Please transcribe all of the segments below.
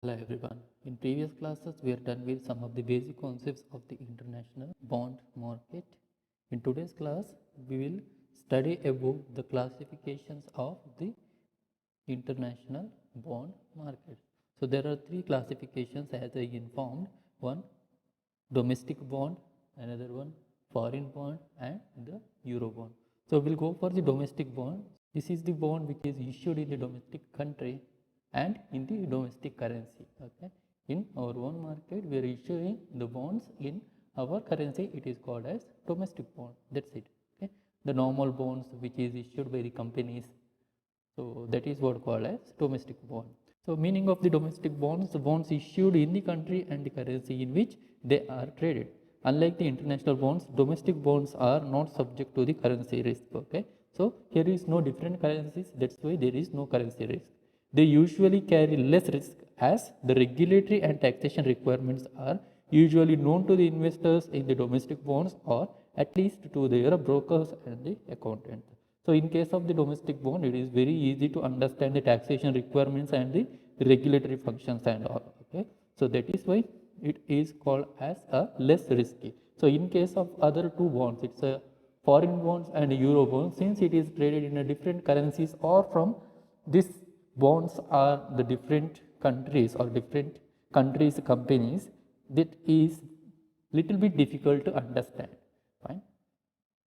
Hello everyone. In previous classes, we are done with some of the basic concepts of the international bond market. In today's class, we will study about the classifications of the international bond market. So there are three classifications as I informed. One, domestic bond, another one, foreign bond, and the euro bond. So we'll go for the domestic bond. This is the bond which is issued in the domestic country and in the domestic currency. Okay, in our own market we are issuing the bonds in our currency. It is called as domestic bond. That's it. Okay, the normal bonds which is issued by the companies, so that is what called as domestic bond. So meaning of the domestic bonds, the bonds issued in the country and the currency in which they are traded. Unlike the international bonds, domestic bonds are not subject to the currency risk. Okay, so here is no different currencies. That's why there is no currency risk. They usually carry less risk as the regulatory and taxation requirements are usually known to the investors in the domestic bonds, or at least to their brokers and the accountants. So in case of the domestic bond, it is very easy to understand the taxation requirements and the regulatory functions and all. Okay, so that is why it is called as a less risky. So in case of other two bonds, it's a foreign bonds and euro bonds. Since it is traded in a different currencies, or from this bonds are the different countries or different countries companies, that is little bit difficult to understand. Fine.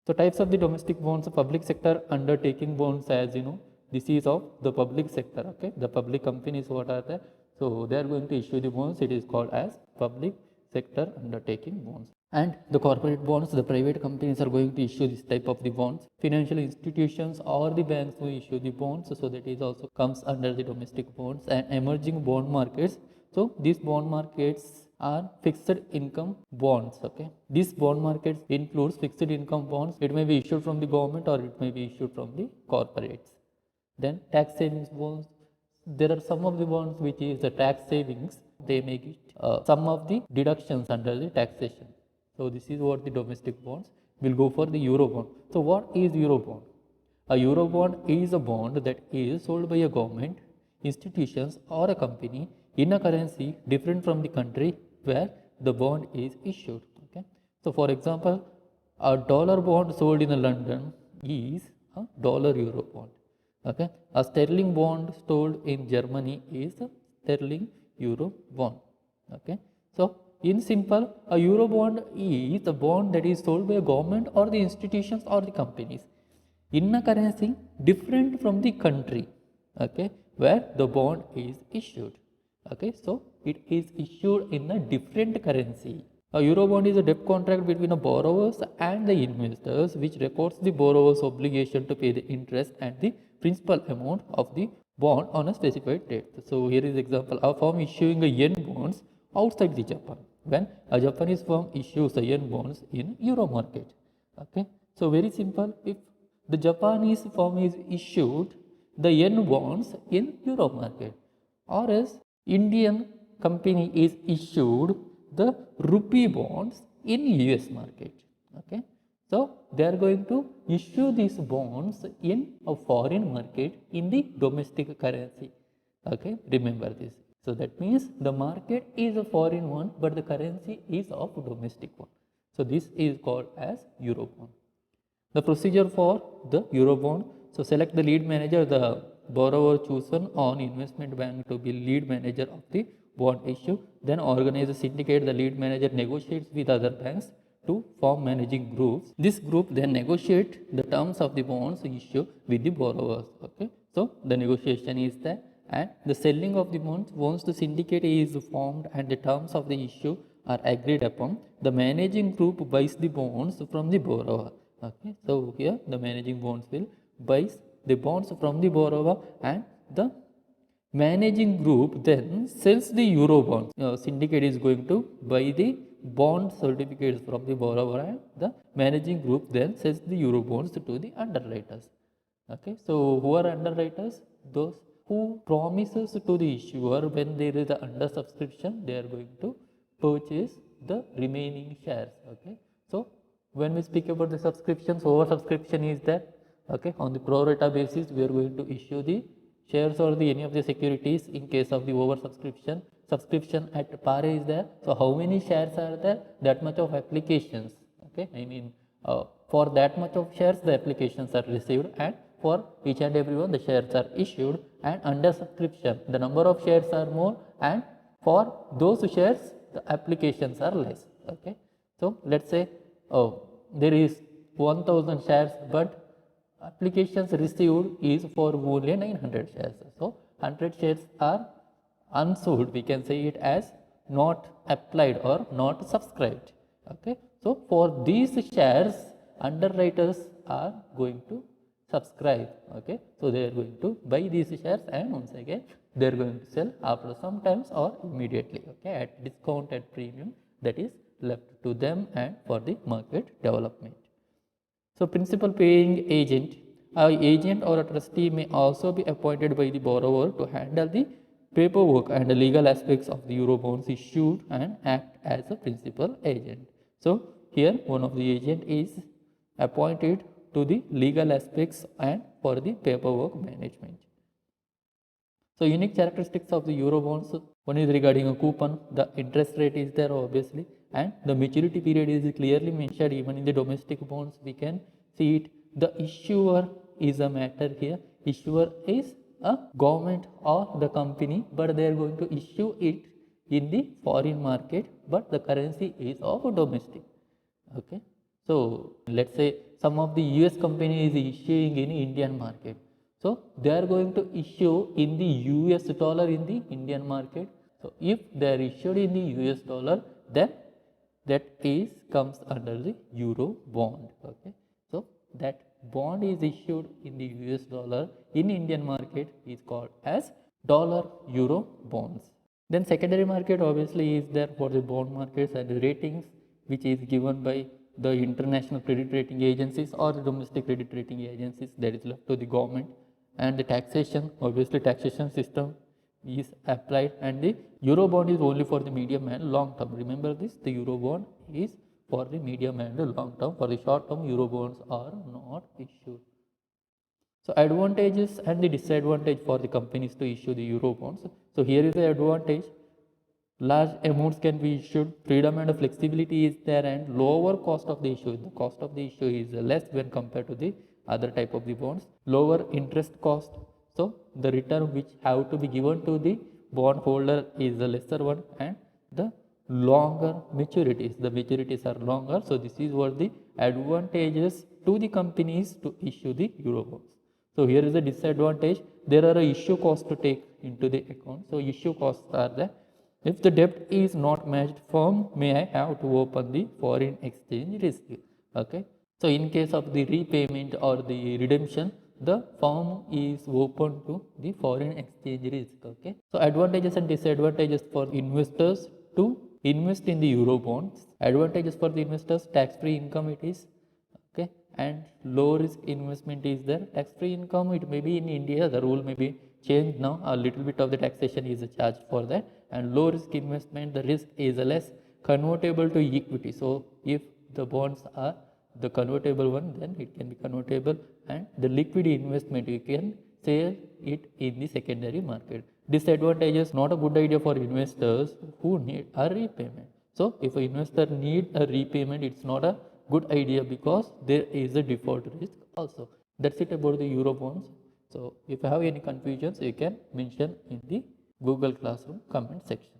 So types of the domestic bonds, public sector undertaking bonds, as you know, this is of the public sector. Okay, the public companies what are there, so they are going to issue the bonds. It is called as public sector undertaking bonds. And the corporate bonds, the private companies are going to issue this type of the bonds. Financial institutions or the banks will issue the bonds, so that is also comes under the domestic bonds. And emerging bond markets, so these bond markets are fixed income bonds. Okay, this bond markets includes fixed income bonds. It may be issued from the government or it may be issued from the corporates. Then tax savings bonds, there are some of the bonds which is the tax savings, they make it some of the deductions under the taxation. So this is what the domestic bonds will go for the euro bond. So what is euro bond? A euro bond is a bond that is sold by a government, institutions or a company in a currency different from the country where the bond is issued. Okay, so for example, a dollar bond sold in London is a dollar euro bond. Okay, a sterling bond sold in Germany is a sterling euro bond. Okay, so in simple, a euro bond is a bond that is sold by a government or the institutions or the companies in a currency different from the country, okay, where the bond is issued. Okay, so it is issued in a different currency. A euro bond is a debt contract between the borrowers and the investors, which records the borrower's obligation to pay the interest and the principal amount of the bond on a specified date. So here is example: a firm issuing a yen bonds outside the Japan, when a Japanese firm issues a yen bonds in euro market. Okay, so very simple. If the Japanese firm is issued the yen bonds in euro market, or else Indian company is issued the rupee bonds in US market. Okay, so they are going to issue these bonds in a foreign market in the domestic currency. Okay, remember this. So that means the market is a foreign one, but the currency is of domestic one. So this is called as euro bond. The procedure for the Eurobond: so select the lead manager, the borrower chosen on investment bank to be lead manager of the bond issue. Then organize a syndicate. The lead manager negotiates with other banks to form managing groups. This group then negotiate the terms of the bonds issue with the borrowers. Okay, so the negotiation is there, and the selling of the bonds, once the syndicate is formed and the terms of the issue are agreed upon, the managing group buys the bonds from the borrower. Okay, so here the managing bonds will buys the bonds from the borrower, and the managing group then sells the euro bonds. Syndicate is going to buy the bond certificates from the borrower, and the managing group then sells the euro bonds to the underwriters. Okay, so who are underwriters? Those who promises to the issuer when there is the under subscription, they are going to purchase the remaining shares. Okay, so when we speak about the subscriptions, over subscription is that, okay, on the pro rata basis we are going to issue the shares or the any of the securities in case of the oversubscription. Subscription at par is there. So how many shares are there? That much of applications. Okay, I mean for that much of shares the applications are received, and for each and every one the shares are issued. And under subscription the number of shares are more, and for those shares the applications are less. Okay, so let's say there is 1000 shares, but applications received is for only 900 shares. So 100 shares are unsold, we can say it as not applied or not subscribed. Okay, so for these shares underwriters are going to subscribe. Okay, so they are going to buy these shares, and once again they are going to sell after some times or immediately. Okay, at discount, at premium, that is left to them and for the market development. So principal paying agent, an agent or a trustee may also be appointed by the borrower to handle the paperwork and the legal aspects of the Eurobonds issued and act as a principal agent. So here one of the agent is appointed to the legal aspects and for the paperwork management. So unique characteristics of the Eurobonds, one is regarding a coupon, the interest rate is there obviously, and the maturity period is clearly mentioned. Even in the domestic bonds we can see it. The issuer is a matter here. Issuer is a government or the company, but they are going to issue it in the foreign market, but the currency is of domestic. Okay, so let's say some of the US company is issuing in Indian market. So they are going to issue in the US dollar in the Indian market. So if they are issued in the US dollar, then that is comes under the Euro bond. Okay, so that bond is issued in the US dollar in Indian market is called as dollar Euro bonds. Then secondary market obviously is there for the bond markets and the ratings, which is given by the international credit rating agencies or the domestic credit rating agencies, that is left to the government. And the taxation, obviously taxation system is applied, and the Euro bond is only for the medium and long term. Remember this, the Euro bond is for the medium and the long term. For the short term, Euro bonds are not issued. So advantages and the disadvantage for the companies to issue the Euro bonds. So here is the advantage. Large amounts can be issued, freedom and flexibility is there, and lower cost of the issue. The cost of the issue is less when compared to the other type of the bonds. Lower interest cost. So the return which have to be given to the bond holder is a lesser one, and the longer maturities. The maturities are longer. So this is what the advantages to the companies to issue the Euro bonds. So here is the disadvantage. There are issue costs to take into the account. So issue costs are there. If the debt is not matched, firm may I have to open the foreign exchange risk. Okay. So in case of the repayment or the redemption, the firm is open to the foreign exchange risk. Okay. So advantages and disadvantages for investors to invest in the Euro bonds. Advantages for the investors: tax-free income it is. Okay, and low risk investment is there. Tax-free income, it may be in India, the rule may be changed now. A little bit of the taxation is charged for that. And low risk investment, the risk is less, convertible to equity. So if the bonds are the convertible one, then it can be convertible, and the liquid investment you can sell it in the secondary market. Disadvantages: not a good idea for investors who need a repayment. So if an investor need a repayment, it's not a good idea because there is a default risk also. That's it about the Euro bonds. So if you have any confusions, you can mention in the Google Classroom comment section.